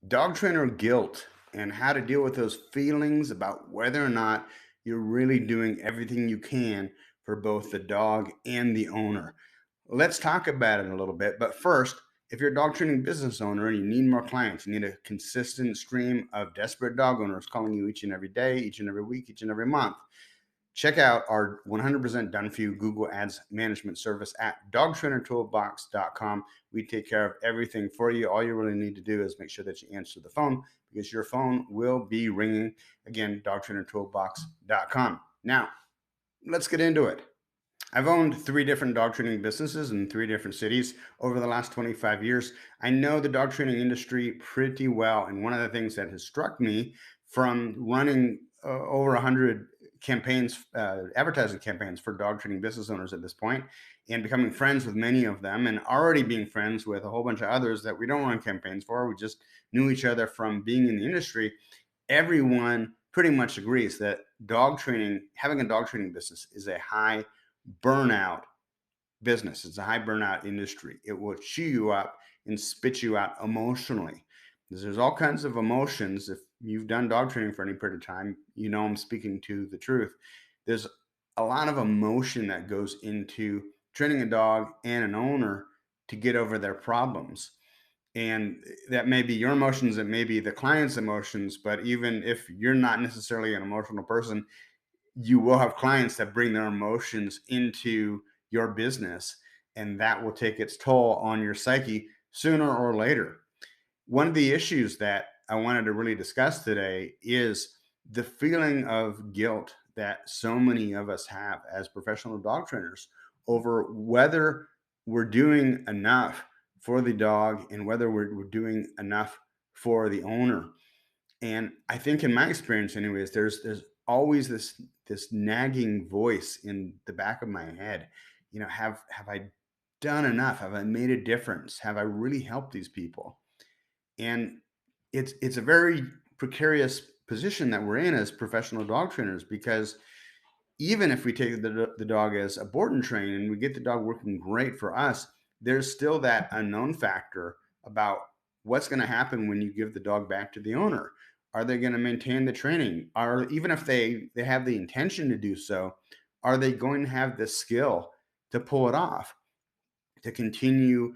Dog trainer guilt and how to deal with those feelings about whether or not you're really doing everything you can for both the dog and the owner. Let's talk about it a little bit. But first, if you're a dog training business owner and you need more clients, you need a consistent stream of desperate dog owners calling you each and every day, each and every week, each and every month. Check out our 100% done for you Google Ads management service at dogtrainertoolbox.com. We take care of everything for you. All you really need to do is make sure that you answer the phone because your phone will be ringing. Again, dogtrainertoolbox.com. Now, let's get into it. I've owned three different dog training businesses in three different cities over the last 25 years. I know the dog training industry pretty well. And one of the things that has struck me from running over 100 campaigns, advertising campaigns for dog training business owners at this point, and becoming friends with many of them, and already being friends with a whole bunch of others that we don't run campaigns for. We just knew each other from being in the industry. Everyone pretty much agrees that dog training, having a dog training business, is a high burnout business. It's a high burnout industry. It will chew you up and spit you out emotionally. There's all kinds of emotions. If you've done dog training for any period of time, you know I'm speaking to the truth. There's a lot of emotion that goes into training a dog and an owner to get over their problems. And that may be your emotions, it may be the client's emotions, but even if you're not necessarily an emotional person, you will have clients that bring their emotions into your business, and that will take its toll on your psyche sooner or later. One of the issues that I wanted to really discuss today is the feeling of guilt that so many of us have as professional dog trainers over whether we're doing enough for the dog and whether we're doing enough for the owner. And I think in my experience anyways, there's always this nagging voice in the back of my head. You know, have I done enough? Have I made a difference? Have I really helped these people? And it's a very precarious position that we're in as professional dog trainers, because even if we take the dog as a board and train and we get the dog working great for us, there's still that unknown factor about what's going to happen when you give the dog back to the owner. Are they going to maintain the training? Are, even if they have the intention to do so, are they going to have the skill to pull it off, to continue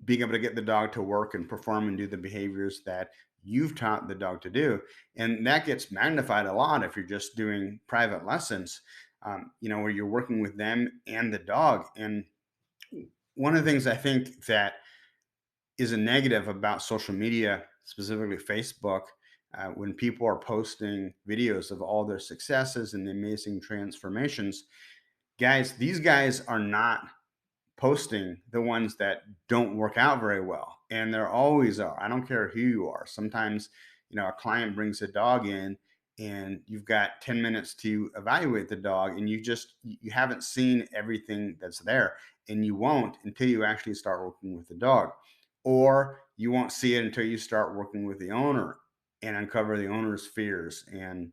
being able to get the dog to work and perform and do the behaviors that you've taught the dog to do? And that gets magnified a lot if you're just doing private lessons, where you're working with them and the dog. And one of the things I think that is a negative about social media, specifically Facebook, when people are posting videos of all their successes and the amazing transformations, guys, these guys are not posting the ones that don't work out very well. And there always are. I don't care who you are. Sometimes, a client brings a dog in and you've got 10 minutes to evaluate the dog, and you haven't seen everything that's there, and you won't until you actually start working with the dog. Or you won't see it until you start working with the owner and uncover the owner's fears and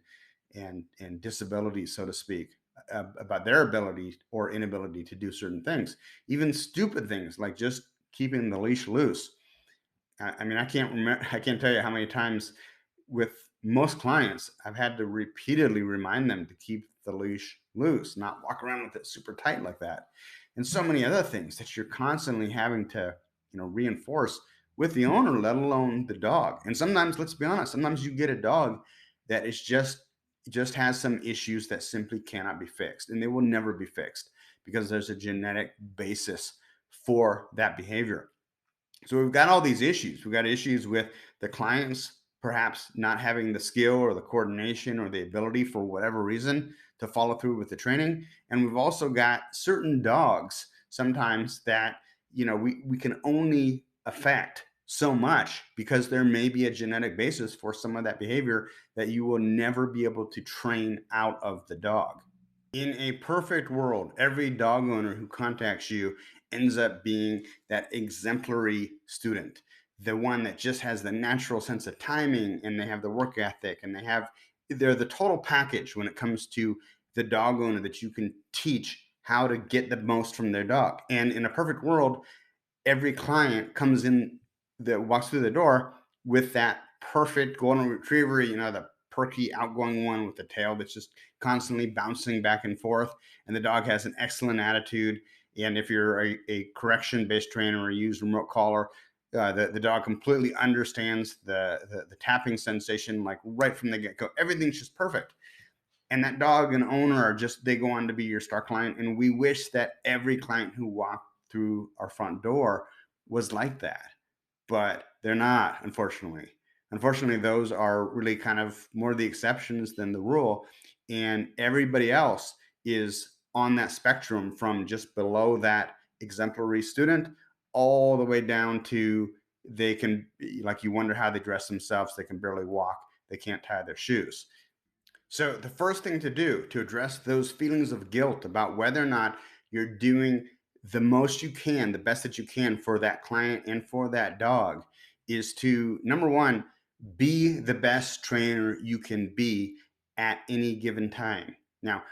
disabilities, so to speak, about their ability or inability to do certain things, even stupid things like just keeping the leash loose. I mean, I can't remember, I can't tell you how many times with most clients I've had to repeatedly remind them to keep the leash loose, not walk around with it super tight like that, and so many other things that you're constantly having to, reinforce with the owner, let alone the dog. And sometimes, let's be honest, sometimes you get a dog that is just has some issues that simply cannot be fixed, and they will never be fixed because there's a genetic basis for that behavior. So we've got all these issues. We've got issues with the clients perhaps not having the skill or the coordination or the ability for whatever reason to follow through with the training. And we've also got certain dogs sometimes that, we can only affect so much because there may be a genetic basis for some of that behavior that you will never be able to train out of the dog. In a perfect world, every dog owner who contacts you ends up being that exemplary student, the one that just has the natural sense of timing, and they have the work ethic, and they're the total package when it comes to the dog owner that you can teach how to get the most from their dog. And in a perfect world, every client comes in that walks through the door with that perfect golden retriever, the perky, outgoing one with the tail that's just constantly bouncing back and forth. And the dog has an excellent attitude. And if you're a correction based trainer or use remote collar, the dog completely understands the tapping sensation, like right from the get go. Everything's just perfect. And that dog and owner are just, they go on to be your star client. And we wish that every client who walked through our front door was like that, but they're not, unfortunately. Unfortunately, those are really kind of more the exceptions than the rule. And everybody else is on that spectrum from just below that exemplary student all the way down to they can, like, you wonder how they dress themselves. They can barely walk, they can't tie their shoes. So, the first thing to do to address those feelings of guilt about whether or not you're doing the most you can, the best that you can for that client and for that dog is to, number one, be the best trainer you can be at any given time. Now,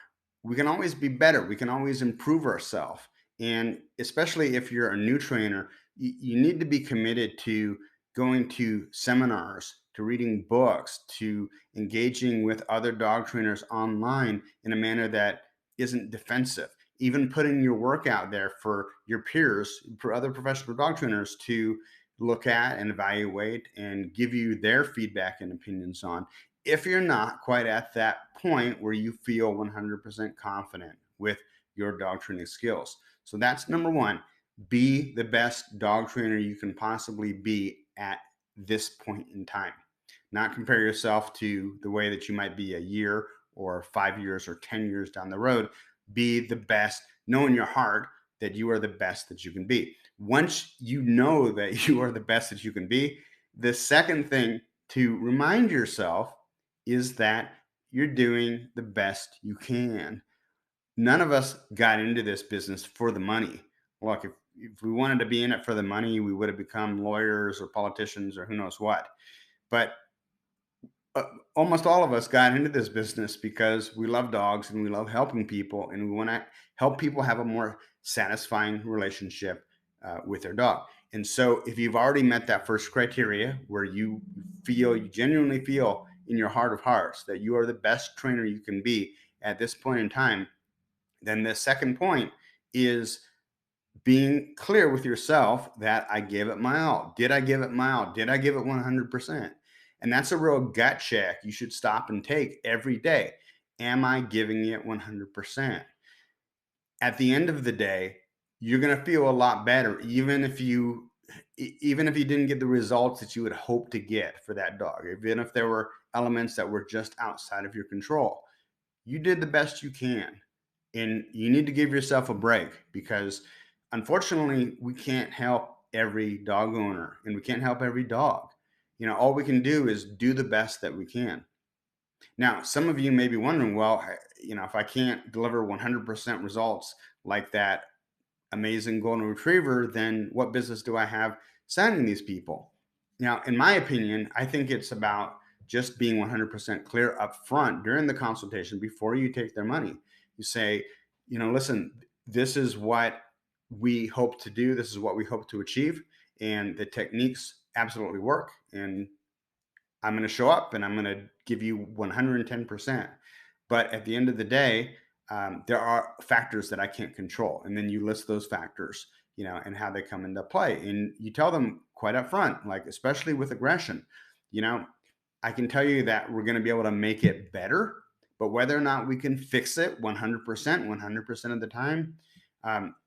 we can always be better, we can always improve ourselves. And especially if you're a new trainer, you need to be committed to going to seminars, to reading books, to engaging with other dog trainers online in a manner that isn't defensive. Even putting your work out there for your peers, for other professional dog trainers to look at and evaluate and give you their feedback and opinions on. If you're not quite at that point where you feel 100% confident with your dog training skills. So that's number one. Be the best dog trainer you can possibly be at this point in time. Not compare yourself to the way that you might be a year or 5 years or 10 years down the road. Be the best. Know in your heart that you are the best that you can be. Once you know that you are the best that you can be, the second thing to remind yourself is that you're doing the best you can. None of us got into this business for the money. Look, if we wanted to be in it for the money, we would have become lawyers or politicians or who knows what. But uh, almost all of us got into this business because we love dogs and we love helping people, and we want to help people have a more satisfying relationship with their dog. And so, if you've already met that first criteria where you genuinely feel in your heart of hearts that you are the best trainer you can be at this point in time, then the second point is being clear with yourself that I gave it my all. Did I give it my all? Did I give it 100%? And that's a real gut check you should stop and take every day. Am I giving it 100%? At the end of the day, you're going to feel a lot better even if you didn't get the results that you would hope to get for that dog, even if there were elements that were just outside of your control. You did the best you can, and you need to give yourself a break because unfortunately we can't help every dog owner and we can't help every dog. All we can do is do the best that we can. Now, some of you may be wondering, well, if I can't deliver 100% results like that amazing golden retriever, then what business do I have signing these people? Now, in my opinion, I think it's about just being 100% clear up front during the consultation before you take their money. You say, listen, this is what we hope to do, this is what we hope to achieve, and the techniques absolutely work. And I'm going to show up and I'm going to give you 110%. But at the end of the day, there are factors that I can't control. And then you list those factors, and how they come into play. And you tell them quite up front, like, especially with aggression, you know, I can tell you that we're going to be able to make it better, but whether or not we can fix it 100%, 100% of the time,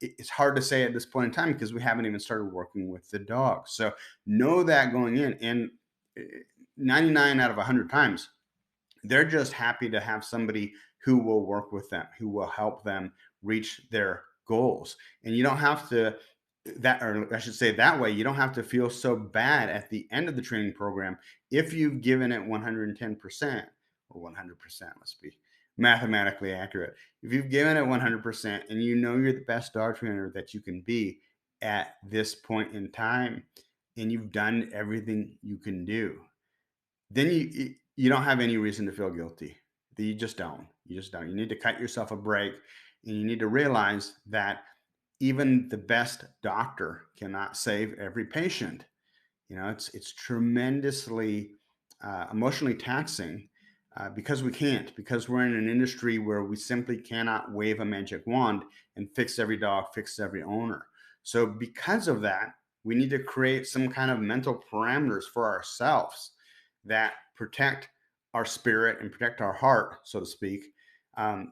it's hard to say at this point in time because we haven't even started working with the dog. So know that going in. And 99 out of 100 times, they're just happy to have somebody who will work with them, who will help them reach their goals. And you don't have to, that, or I should say that way, you don't have to feel so bad at the end of the training program if you've given it 110% or 100%, let's be mathematically accurate. If you've given it 100% and you know you're the best dog trainer that you can be at this point in time, and you've done everything you can do, then you don't have any reason to feel guilty. You just don't. You just don't. You need to cut yourself a break, and you need to realize that even the best doctor cannot save every patient. It's tremendously emotionally taxing because we're in an industry where we simply cannot wave a magic wand and fix every dog, fix every owner. So because of that, we need to create some kind of mental parameters for ourselves that protect our spirit and protect our heart, so to speak, and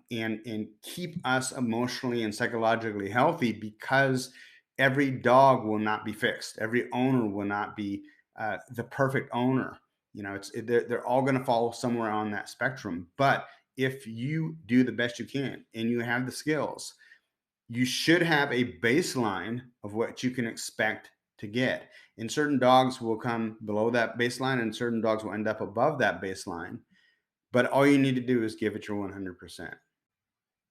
keep us emotionally and psychologically healthy, because every dog will not be fixed. Every owner will not be the perfect owner. They're all going to fall somewhere on that spectrum. But if you do the best you can and you have the skills, you should have a baseline of what you can expect to get. And certain dogs will come below that baseline, and certain dogs will end up above that baseline. But all you need to do is give it your 100%.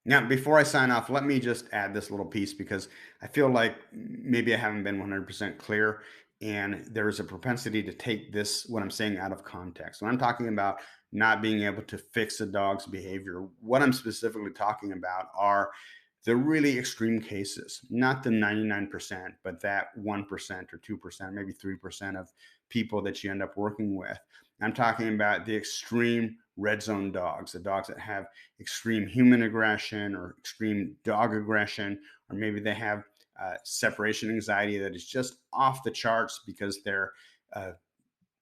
Now, before I sign off, let me just add this little piece because I feel like maybe I haven't been 100% clear, and there is a propensity to take this, what I'm saying, out of context. When I'm talking about not being able to fix a dog's behavior, what I'm specifically talking about are the really extreme cases, not the 99%, but that 1% or 2%, maybe 3% of people that you end up working with. I'm talking about the extreme red zone dogs, the dogs that have extreme human aggression or extreme dog aggression, or maybe they have separation anxiety that is just off the charts because they're uh,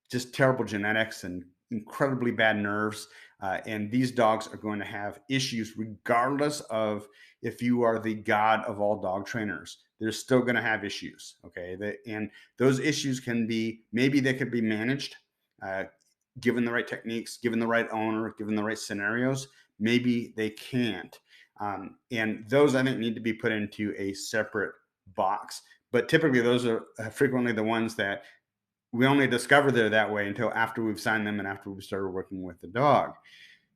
just terrible genetics and incredibly bad nerves. And these dogs are going to have issues regardless of if you are the god of all dog trainers. They're still going to have issues. Okay. And those issues can be, maybe they could be managed, uh, given the right techniques, given the right owner, given the right scenarios. Maybe they can't. And those, I think, need to be put into a separate box. But typically, those are frequently the ones that we only discover they're that way until after we've signed them and after we've started working with the dog.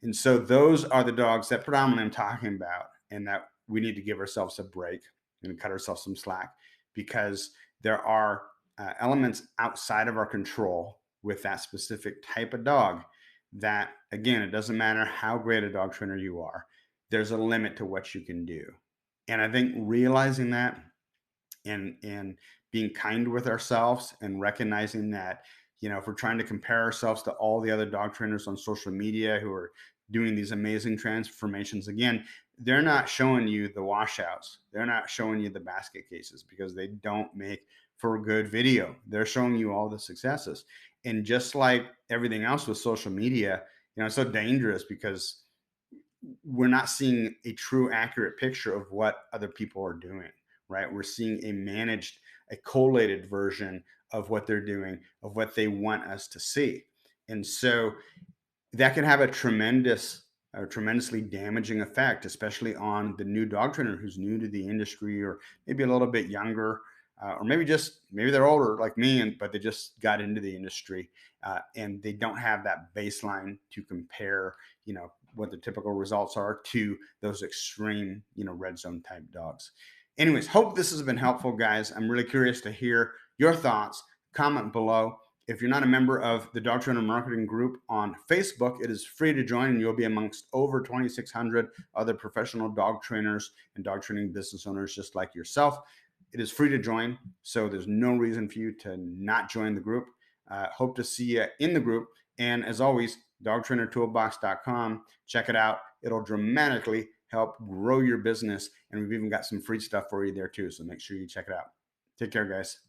And so those are the dogs that predominantly I'm talking about, and that we need to give ourselves a break and cut ourselves some slack, because there are elements outside of our control with that specific type of dog that, again, it doesn't matter how great a dog trainer you are, there's a limit to what you can do. And I think realizing that, and being kind with ourselves, and recognizing that, if we're trying to compare ourselves to all the other dog trainers on social media who are doing these amazing transformations, again, they're not showing you the washouts, they're not showing you the basket cases, because they don't make for a good video. They're showing you all the successes. And just like everything else with social media, it's so dangerous because we're not seeing a true accurate picture of what other people are doing, right? We're seeing a collated version of what they're doing, of what they want us to see. And so that can have a tremendously damaging effect, especially on the new dog trainer who's new to the industry, or maybe a little bit younger, or maybe they're older like me, but they just got into the industry, and they don't have that baseline to compare, what the typical results are to those extreme, red zone type dogs. Anyways, hope this has been helpful, guys. I'm really curious to hear your thoughts. Comment below. If you're not a member of the Dog Trainer Marketing Group on Facebook, it is free to join, and you'll be amongst over 2,600 other professional dog trainers and dog training business owners just like yourself. It is free to join, so there's no reason for you to not join the group. Hope to see you in the group. And as always, dogtrainertoolbox.com. Check it out. It'll dramatically help grow your business. And we've even got some free stuff for you there too. So make sure you check it out. Take care, guys.